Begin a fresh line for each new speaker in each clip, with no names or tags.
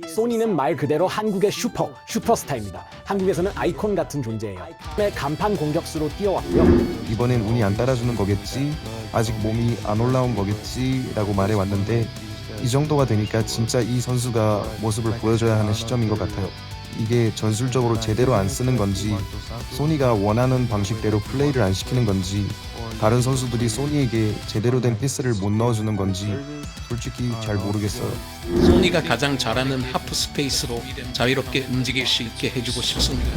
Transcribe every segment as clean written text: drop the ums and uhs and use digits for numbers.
소니는 말 그대로 한국의 슈퍼스타입니다. 한국에서는 아이콘 같은 존재예요. 간판 공격수로 뛰어왔고요.
이번엔 운이 안 따라주는 거겠지? 아직 몸이 안 올라온 거겠지? 라고 말해왔는데 이 정도가 되니까 진짜 이 선수가 모습을 보여줘야 하는 시점인 것 같아요. 이게 전술적으로 제대로 안 쓰는 건지, 소니가 원하는 방식대로 플레이를 안 시키는 건지, 다른 선수들이 소니에게 제대로 된 패스를 못 넣어주는 건지 솔직히 잘 모르겠어요.
소니가 가장 잘하는 하프 스페이스로 자유롭게 움직일 수 있게 해주고 싶습니다.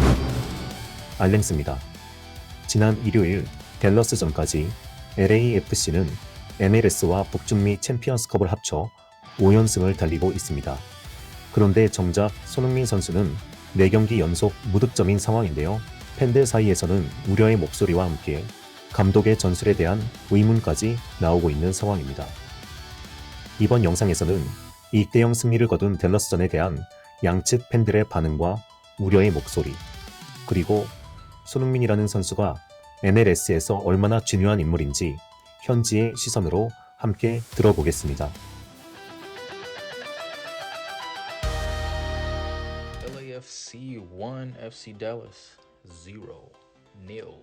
알랭스입니다. 지난 일요일 댈러스전까지 LAFC는 MLS와 북중미 챔피언스컵을 합쳐 5연승을 달리고 있습니다. 그런데 정작 손흥민 선수는 4경기 연속 무득점인 상황인데요. 팬들 사이에서는 우려의 목소리와 함께 감독의 전술에 대한 의문까지 나오고 있는 상황입니다. 이번 영상에서는 2대0 승리를 거둔 댈러스전에 대한 양측 팬들의 반응과 우려의 목소리, 그리고 손흥민이라는 선수가 MLS에서 얼마나 중요한 인물인지 현지의 시선으로 함께 들어보겠습니다.
LAFC 1, FC Dallas 0-0.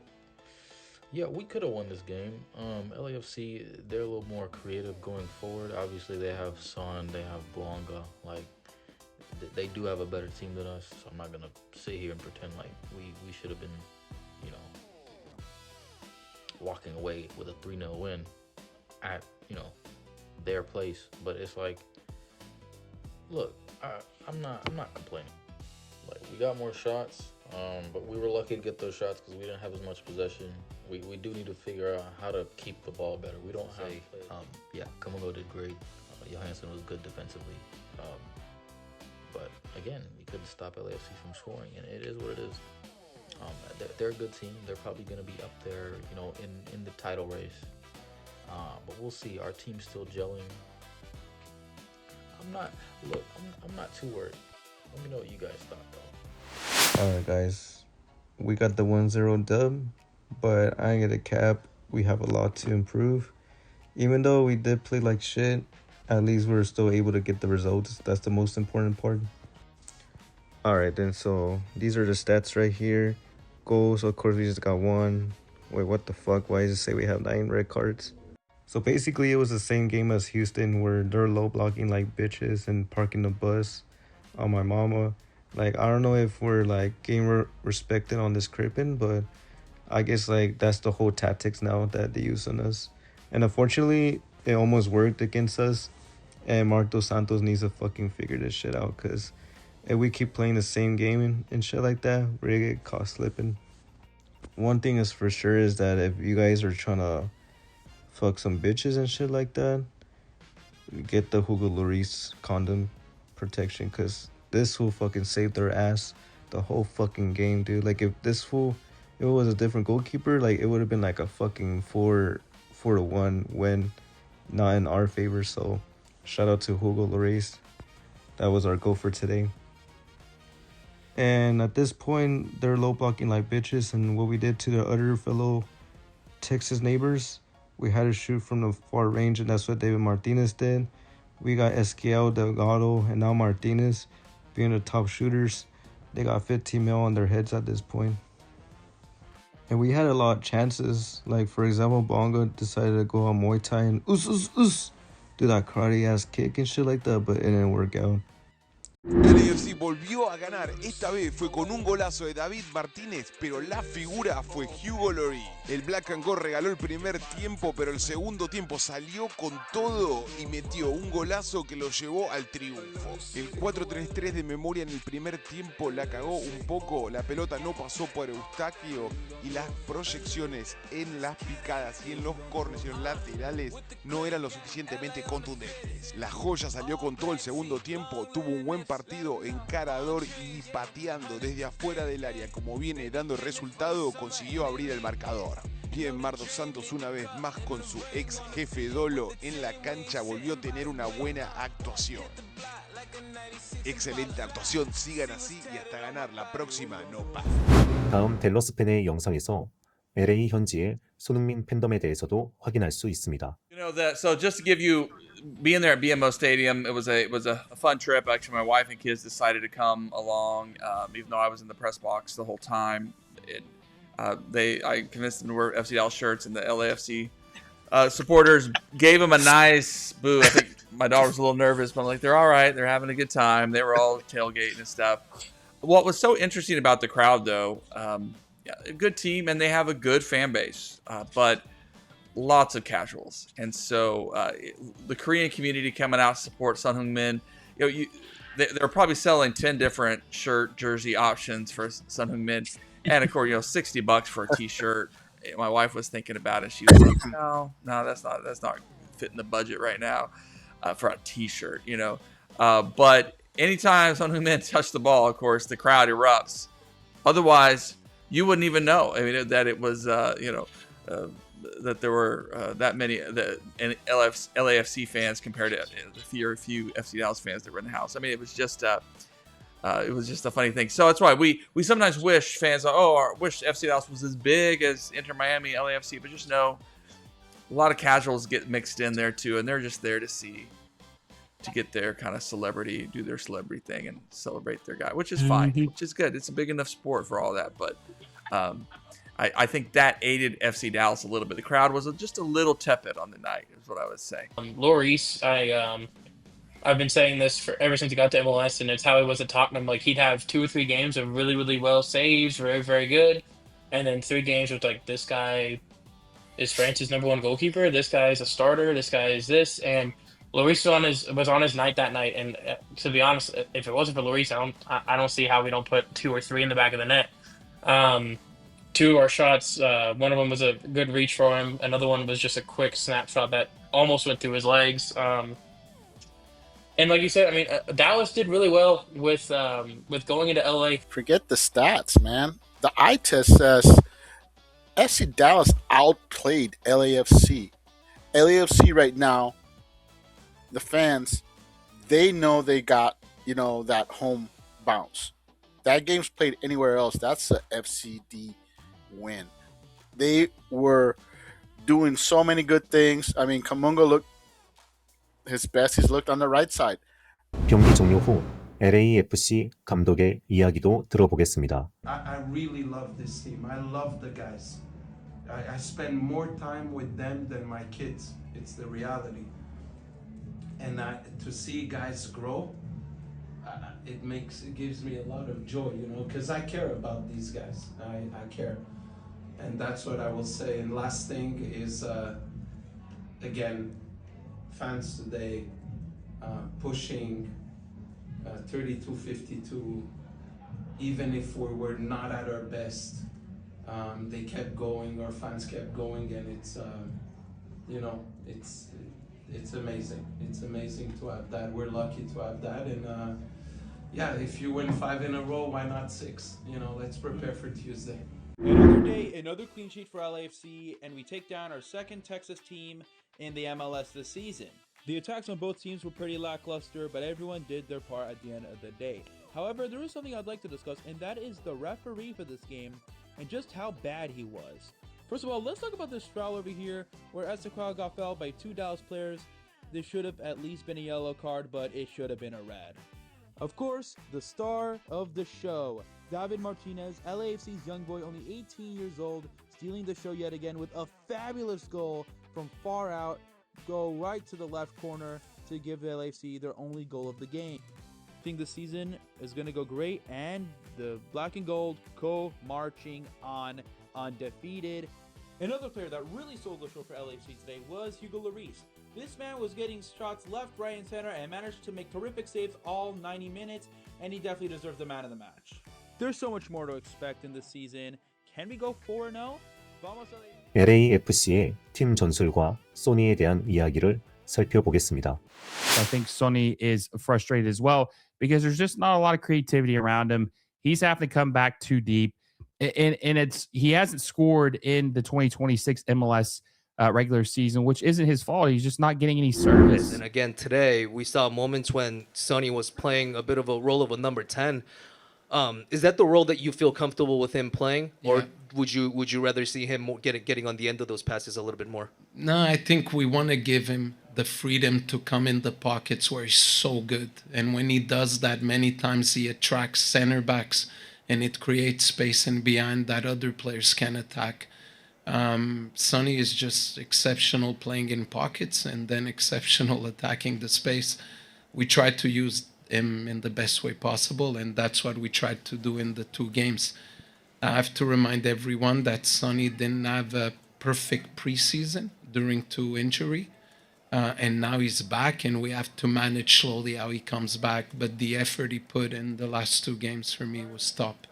Yeah, we could have won this game. LAFC, they're a little more creative going forward. Obviously, they have Son, they have Blanca. Like, they do have a better team than us. So I'm not gonna sit here and pretend like we should have been, you know, walking away with a 3-0 win at, you know, their place. But it's like, look, I'm not complaining. Like, we got more shots, but we were lucky to get those shots because we didn't have as much possession. We do need to figure out how to keep the ball better. We don't have. Yeah, Kamungo did great. Johansson was good defensively, but again, we couldn't stop LAFC from scoring, and it is what it is. They're a good team. They're probably going to be up there, you know, in the title race. But we'll see. Our team's still gelling. I'm not too worried. Let me know what you guys thought, though.
Alright guys, we got the 1-0 dub, but I ain't gonna cap, we have a lot to improve. Even though we did play like shit, at least we're still able to get the results. That's the most important part. Alright then, so these are the stats right here. Goals, of course we just got 1. Wait, what the fuck? Why does it say we have 9 red cards? So basically it was the same game as Houston, where they're low blocking like bitches and parking the bus on my mama. Like, I don't know if we're like game respected on this crippin', but I guess like that's the whole tactics now that they use on us. And unfortunately, it almost worked against us. And Mark Dos Santos needs to fucking figure this shit out, because if we keep playing the same game and shit like that, we're gonna get caught slipping. One thing is for sure is that if you guys are trying to fuck some bitches and shit like that, get the Hugo Lloris condom protection, because this fool fucking saved their ass the whole fucking game, dude. Like, if this fool, if it was a different goalkeeper, like, it would have been like a fucking 4-1 win, not in our favor. So shout out to Hugo Lloris. That was our goal for today. And at this point, they're low blocking like bitches, and what we did to the other fellow Texas neighbors, we had to shoot from the far range, and that's what David Martinez did. We got Esquiel, Delgado, and now Martinez being the top shooters. They got 15 mil on their heads at this point. And we had a lot of chances. Like, for example, Bonga decided to go on Muay Thai and do that karate ass kick and shit like that, but it didn't work out.
LAFC volvió a ganar, esta vez fue con un golazo de David Martínez, pero la figura fue Hugo Lloris. El Black and Gold regaló el primer tiempo, pero el segundo tiempo salió con todo y metió un golazo que lo llevó al triunfo. El 4-3-3 de memoria en el primer tiempo la cagó un poco, la pelota no pasó por Eustaquio y las proyecciones en las picadas y en los corners y los laterales no eran lo suficientemente contundentes. La joya salió con todo el segundo tiempo, tuvo un buen partido encarador y pateando desde afuera del área como viene dando el resultado, consiguió abrir el marcador. Bien, Marcos Santos una vez más con su ex jefe Dolo en la cancha volvió a tener una buena actuación. Excelente actuación, sigan así y hasta ganar la próxima no pasa.
다음 댈러스 팬의 영상에서 LA 현지의 손흥민 팬덤에 대해서도 확인할 수 있습니다.
You know that. So just to give you being there at BMO Stadium, it was a fun trip. Actually, my wife and kids decided to come along, even though I was in the press box the whole time. I convinced them to wear FC Dallas shirts, and the LAFC supporters gave them a nice boo. I think my daughter was a little nervous, but I'm like, they're all right. They're having a good time. They were all tailgating and stuff. What was so interesting about the crowd, though, a good team, and they have a good fan base, but lots of casuals. And so the Korean community coming out to support Son Heung-min, they're probably selling 10 different shirt, jersey options for Son Heung-min. And of course, $60 for a t-shirt. My wife was thinking about it. She was like, no, that's not fitting the budget right now for a t-shirt, But anytime Son Heung-min touched the ball, of course, the crowd erupts. Otherwise, you wouldn't even know. I mean, that it was, that there were that many LAFC fans compared to the few FC Dallas fans that were in the house. I mean, it was just a funny thing. So that's why we sometimes wish fans, wish FC Dallas was as big as Inter Miami, LAFC, but just know a lot of casuals get mixed in there too, and they're just there to get their kind of celebrity, do their celebrity thing and celebrate their guy, which is fine, which is good. It's a big enough sport for all that, but I think that aided FC Dallas a little bit. The crowd was just a little tepid on the night, is what I would say.
Lloris, I've been saying this ever since he got to MLS, and it's how he was at Tottenham. Like, he'd have 2 or 3 games of really, really well saves, very, very good, and then 3 games with like, this guy is France's #1 goalkeeper. This guy is a starter. This guy is this, and Lloris was on his night that night. And to be honest, if it wasn't for Lloris, I don't see how we don't put 2 or 3 in the back of the net. 2 of our shots, one of them was a good reach for him. Another one was just a quick snapshot that almost went through his legs. And like you said, I mean, Dallas did really well with going into LA.
Forget the stats, man. The eye test says FC Dallas outplayed LAFC. LAFC right now, the fans, they know they got, that home bounce. That game's played anywhere else, that's a FCD win. They were doing so many good things. I mean, Kamunga looked his best. He's looked on the right side.
경기 종료 후 LAFC 감독의 이야기도 들어보겠습니다.
I really love this team. I love the guys. I spend more time with them than my kids. It's the reality. And to see guys grow, it gives me a lot of joy, because I care about these guys. I care. And that's what I will say. And last thing is, again, fans today pushing 32-52, even if we were not at our best, they kept going, our fans kept going, and it's amazing. It's amazing to have that. We're lucky to have that, and if you win 5 in a row, why not 6? Let's prepare for Tuesday.
Another day, another clean sheet for LAFC, and we take down our second Texas team in the MLS this season. The attacks on both teams were pretty lackluster, but everyone did their part at the end of the day. However, there is something I'd like to discuss, and that is the referee for this game and just how bad he was. First of all, let's talk about this foul over here where Ezequiel got fouled by 2 Dallas players. This should have at least been a yellow card, but it should have been a red. Of course, the star of the show, David Martinez, LAFC's young boy, only 18 years old, stealing the show yet again with a fabulous goal from far out, go right to the left corner to give the LAFC their only goal of the game. I think the season is going to go great, and the black and gold go marching on undefeated. Another player that really stole the show for LAFC today was Hugo Lloris. This man was getting shots left, right, and center and managed to make terrific saves all 90 minutes, and he definitely deserves the man of the match. There's so much more to expect in this season. Can we go 4-0? Vamos
LAFC의 팀 전술과 소니에 대한 이야기를 살펴보겠습니다.
I think Sonny is frustrated as well because there's just not a lot of creativity around him. He's having to come back too deep, and he hasn't scored in the 2026 MLS regular season, which isn't his fault. He's just not getting any service.
And again, today we saw moments when Sonny was playing a bit of a role of a number 10. Is that the role that you feel comfortable with him playing, or
Yeah.
would you rather see him getting on the end of those passes a little bit more?
No, I think we want to give him the freedom to come in the pockets where he's so good. And when he does that, many times he attracts center backs and it creates space and behind that other players can attack. Sonny is just exceptional playing in pockets and then exceptional attacking the space. We try to use him in the best way possible, and that's what we tried to do in the 2 games. I have to remind everyone that Sonny didn't have a perfect preseason during 2 injury, and now he's back, and we have to manage slowly how he comes back. But the effort he put in the last 2 games for me was top.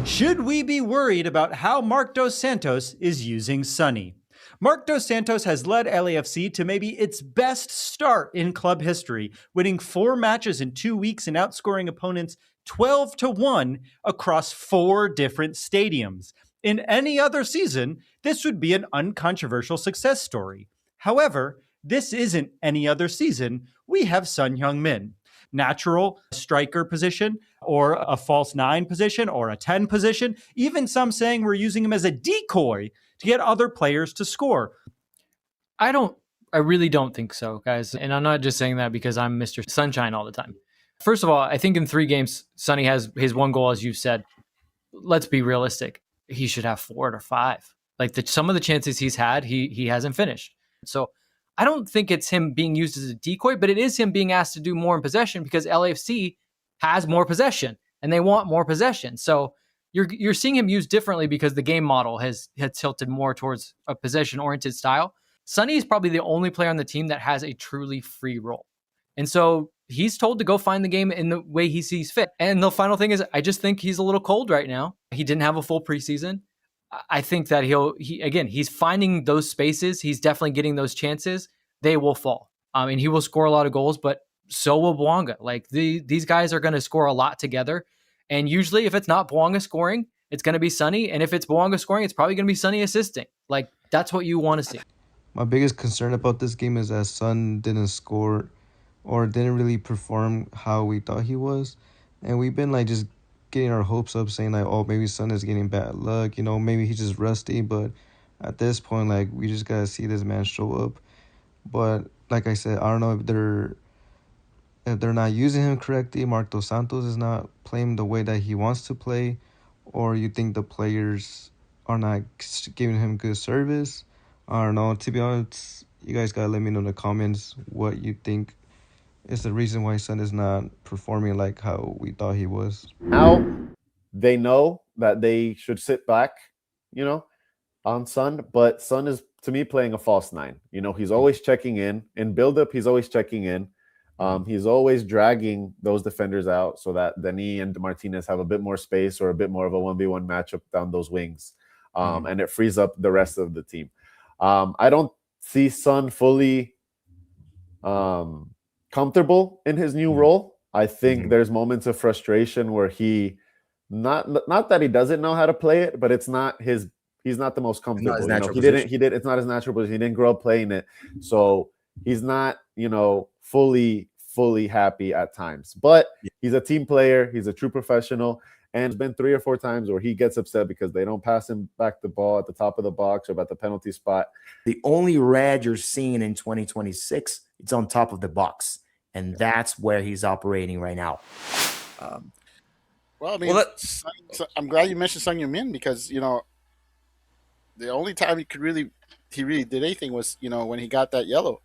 Should we be worried about how Marc Dos Santos is using Sonny? Marc Dos Santos has led LAFC to maybe its best start in club history, winning 4 matches in 2 weeks and outscoring opponents 12-1 across 4 different stadiums. In any other season, this would be an uncontroversial success story. However, this isn't any other season. We have Son Heung-min. Natural striker position, or a false 9 position, or a 10 position, even some saying we're using him as a decoy to get other players to score.
I really don't think so, guys. And I'm not just saying that because I'm Mr. Sunshine all the time. First of all, I think in 3 games, Sonny has his 1 goal, as you've said. Let's be realistic. He should have 4 or 5. Like some of the chances he's had, he hasn't finished. So I don't think it's him being used as a decoy, but it is him being asked to do more in possession because LAFC has more possession and they want more possession. So you're seeing him used differently because the game model has tilted more towards a possession-oriented style. Sonny is probably the only player on the team that has a truly free role. And so he's told to go find the game in the way he sees fit. And the final thing is, I just think he's a little cold right now. He didn't have a full preseason. I think that he's finding those spaces. He's definitely getting those chances. They will fall. And he will score a lot of goals, but so will Bouanga. Like these guys are going to score a lot together. And usually if it's not Bouanga scoring, it's going to be Sonny. And if it's Bouanga scoring, it's probably going to be Sonny assisting. Like that's what you want to see.
My biggest concern about this game is that Son didn't score or didn't really perform how we thought he was. And we've been like just getting our hopes up saying like, oh, maybe Son is getting bad luck, maybe he's just rusty. But at this point, like, we just got to see this man show up. But like I said, I don't know if they're not using him correctly. Marc Dos Santos is not playing the way that he wants to play, or you think the players are not giving him good service. I don't know. To be honest, you guys gotta let me know in the comments what you think is the reason why Son is not performing like how we thought he was.
Now they know that they should sit back, on Son, but Son is, to me, playing a false 9. He's always checking in. In build-up, he's always checking in. He's always dragging those defenders out so that Denis and Martinez have a bit more space or a bit more of a 1v1 matchup down those wings. And it frees up the rest of the team. I don't see Son fully comfortable in his new role. I think there's moments of frustration where he not that he doesn't know how to play it, but it's not his. He's not the most comfortable. It's not his natural position. He didn't grow up playing it, so he's not fully happy at times. But he's a team player. He's a true professional. And it's been 3 or 4 times where he gets upset because they don't pass him back the ball at the top of the box or at the penalty spot.
The only red you're seeing in 2026, it's on top of the box. And that's where he's operating right now.
Well, I mean, I'm glad you mentioned Son Heung-min because, the only time he really did anything was, when he got that yellow.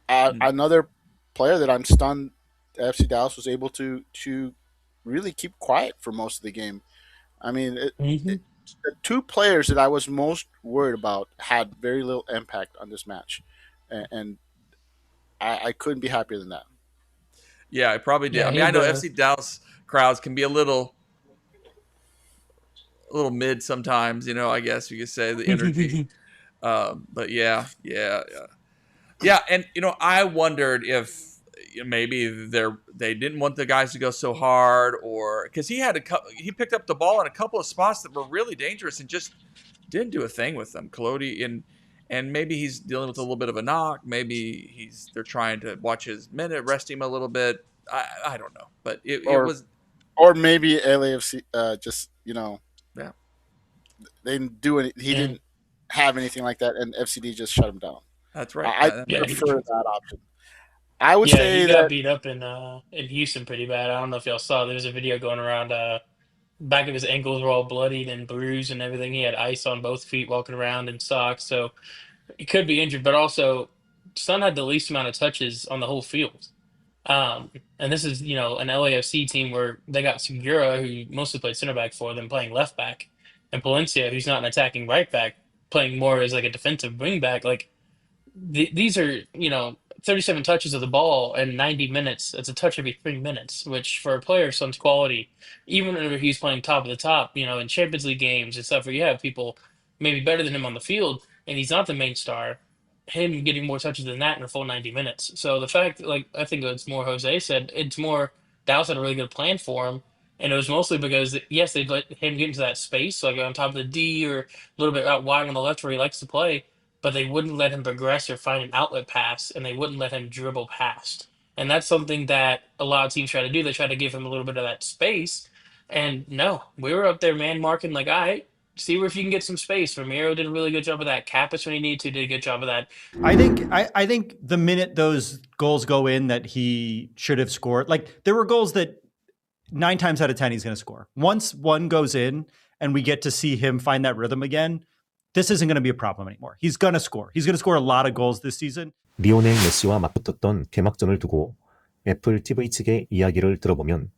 Another player that I'm stunned FC Dallas was able to really keep quiet for most of the game. I mean, the 2 players that I was most worried about had very little impact on this match. And I couldn't be happier than that.
Yeah, I probably did. I know FC Dallas crowds can be a little mid sometimes, I guess you could say, the energy. But yeah. And, I wondered if maybe they didn't want the guys to go so hard, or because he picked up the ball in a couple of spots that were really dangerous and just didn't do a thing with them. Colodi, and maybe he's dealing with a little bit of a knock. Maybe they're trying to watch his minute, rest him a little bit. I don't know, but it was
Or maybe LAFC just,
Yeah.
they didn't do it. He didn't have anything like that, and FCD just shut him down.
That's right.
I prefer that option. I would say
he got
that
beat up in Houston pretty bad. I don't know if y'all saw. There's a video going around. Back of his ankles were all bloodied and bruised and everything. He had ice on both feet walking around in socks, so he could be injured. But also, Son had the least amount of touches on the whole field. And this is, an LAFC team where they got Segura, who mostly played center back for them, playing left back, and Palencia, who's not an attacking right back, playing more as like a defensive wing back. Like these are, 37 touches of the ball in 90 minutes. That's a touch every 3 minutes, which for a player of Son's quality, even if he's playing top of the top, in Champions League games and stuff where you have people maybe better than him on the field, and he's not the main star, him getting more touches than that in a full 90 minutes. So the fact, like, I think it's more Jose said, it's more Dallas had a really good plan for him. And it was mostly because, yes, they'd let him get into that space, like on top of the D or a little bit out wide on the left where he likes to play, but they wouldn't let him progress or find an outlet pass, and they wouldn't let him dribble past. And that's something that a lot of teams try to do. They try to give him a little bit of that space. And no, we were up there man marking, like, all right, see where if you can get some space. Ramiro did a really good job of that. Kappas, when he needed to, did a good job of that.
I think the minute those goals go in that he should have scored, like there were goals that 9 times out of 10 he's going to score. Once one goes in and we get to see him find that rhythm again, this isn't going to be a problem anymore. He's going to score. He's going to score a lot of goals this season.
리오넬 메시와 맞붙었던 개막전을 두고 애플 TV 측의 이야기를 들어보면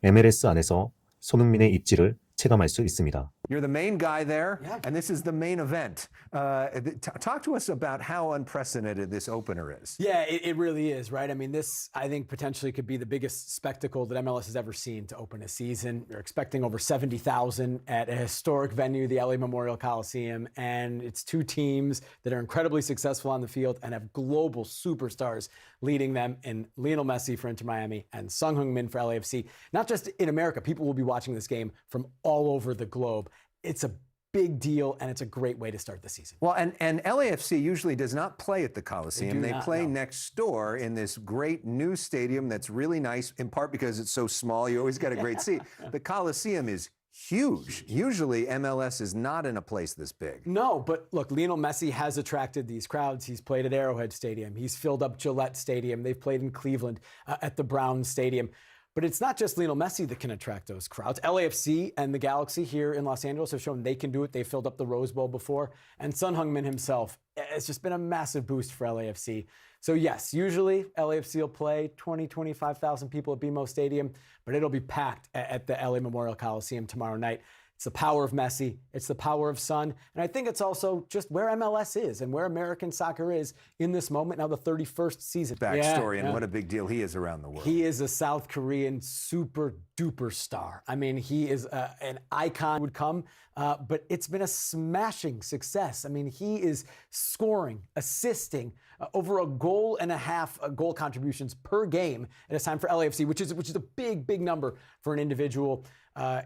MLS 안에서 손흥민의 입지를 체감할 수 있습니다.
You're the main guy there, and this is the main event. Talk to us about how unprecedented this opener is.
Yeah, it really is, right? I mean, this, I think, potentially could be the biggest spectacle that MLS has ever seen to open a season. They're expecting over 70,000 at a historic venue, the LA Memorial Coliseum, and it's two teams that are incredibly successful on the field and have global superstars leading them in Lionel Messi for Inter Miami and Son Heung-min for LAFC. Not just in America, people will be watching this game from all over the globe. It's a big deal, and it's a great way to start the season.
Well, and LAFC usually does not play at the Coliseum. They
not,
play
no.
next door in this great new stadium that's really nice, in part because it's so small, you always get a great seat. The Coliseum is huge. Usually MLS is not in a place this big.
No, but look, Lionel Messi has attracted these crowds. He's played at Arrowhead Stadium. He's filled up Gillette Stadium. They've played in Cleveland at the Browns Stadium. But it's not just Lionel Messi that can attract those crowds. LAFC and the Galaxy here in Los Angeles have shown they can do it. They filled up the Rose Bowl before. And Son Heung-min himself, it's just been a massive boost for LAFC. So yes, usually LAFC will play 20, 25,000 people at BMO Stadium, but it'll be packed at the LA Memorial Coliseum tomorrow night. It's the power of Messi. It's the power of Son. And I think it's also just where MLS is and where American soccer is in this moment, now the 31st season.
Backstory and what a big deal he is around the world.
He is a South Korean super duper star. I mean, he is an icon would come, but it's been a smashing success. I mean, he is scoring, assisting over a goal and a half goal contributions per game at a time for LAFC, which is a big number for an individual.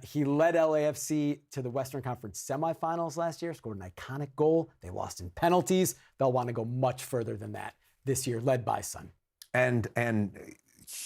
He led LAFC to the Western Conference semifinals last year, scored an iconic goal. They lost in penalties. They'll want to go much further than that this year, led by Son.
And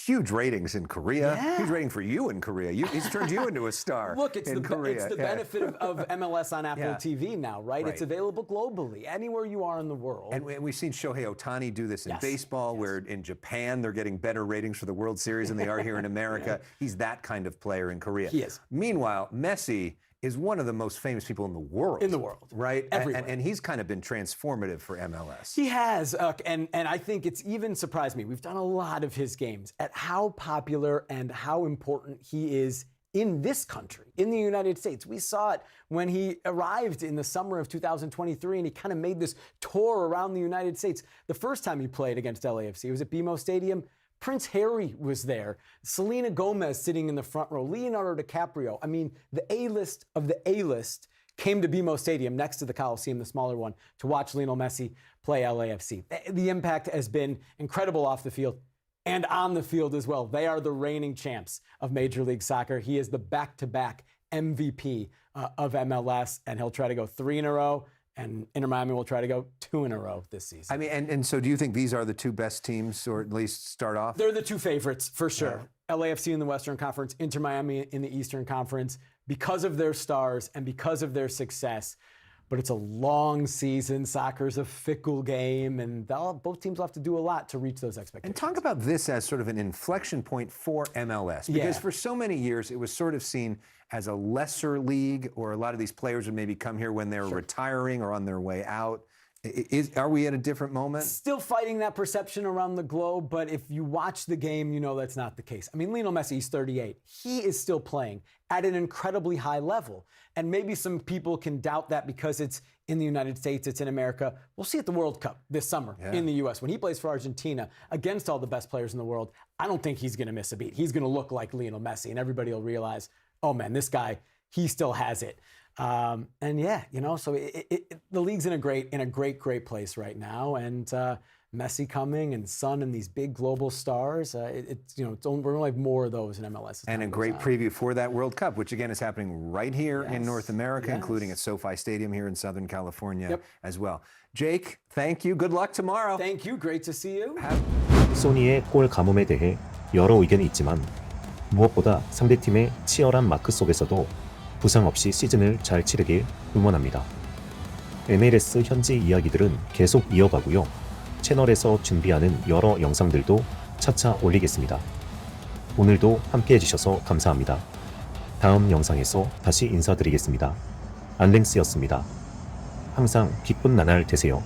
huge ratings in Korea.
Yeah.
Huge rating for you in Korea. He's turned you into a star.
Look, it's
in Korea.
It's the benefit of MLS on Apple
Yeah.
TV now, right?
Right.
It's available globally, anywhere you are in the world.
And we've seen Shohei Ohtani do this in baseball, where in Japan they're getting better ratings for the World Series than they are here in America. He's that kind of player in Korea.
He is.
Meanwhile, Messi is one of the most famous people in the world.
In the world.
Right?
Everywhere.
And he's kind of been transformative for MLS.
He has, and I think it's even surprised me. We've done a lot of his games at how popular and how important he is in this country, in the United States. We saw it when he arrived in the summer of 2023, and he kind of made this tour around the United States. The first time he played against LAFC, it was at BMO Stadium. Prince Harry was there. Selena Gomez sitting in the front row. Leonardo DiCaprio. I mean, the A-list of the A-list came to BMO Stadium next to the Coliseum, the smaller one, to watch Lionel Messi play LAFC. The impact has been incredible off the field and on the field as well. They are the reigning champs of Major League Soccer. He is the back-to-back MVP of MLS, and he'll try to go 3 in a row. And Inter Miami will try to go 2 in a row this season.
I mean, and so do you think these are the two best teams, or at least start off?
They're the two favorites, for sure. LAFC in the Western Conference, Inter Miami in the Eastern Conference, because of their stars and because of their success. But it's a long season. Soccer's a fickle game, and both teams will have to do a lot to reach those expectations.
And talk about this as sort of an inflection point for MLS, because for so many years it was sort of seen as a lesser league, or a lot of these players would maybe come here when they were retiring or on their way out. Are we at a different moment?
Still fighting that perception around the globe, but if you watch the game, you know that's not the case. I mean, Lionel Messi, he's 38. He is still playing at an incredibly high level. And maybe some people can doubt that because it's in the United States, it's in America. We'll see at the World Cup this summer in the U.S. When he plays for Argentina against all the best players in the world, I don't think he's going to miss a beat. He's going to look like Lionel Messi, and everybody will realize, oh man, this guy, he still has it. And yeah, you know, so the league's in a great place right now, and Messi coming and Son and these big global stars. We're gonna have more of those in MLS.
And a great preview for that World Cup, which again is happening right here in North America, including at SoFi Stadium here in Southern California as well. Jake, thank you. Good luck tomorrow.
Thank you. Great to see you.
소니의 골 가뭄에 대해 여러 의견이 있지만 무엇보다 상대팀의 치열한 마크 속에서도 부상 없이 시즌을 잘 치르길 응원합니다. MLS 현지 이야기들은 계속 이어가고요. 채널에서 준비하는 여러 영상들도 차차 올리겠습니다. 오늘도 함께 해주셔서 감사합니다. 다음 영상에서 다시 인사드리겠습니다. 안랭스였습니다. 항상 기쁜 나날 되세요.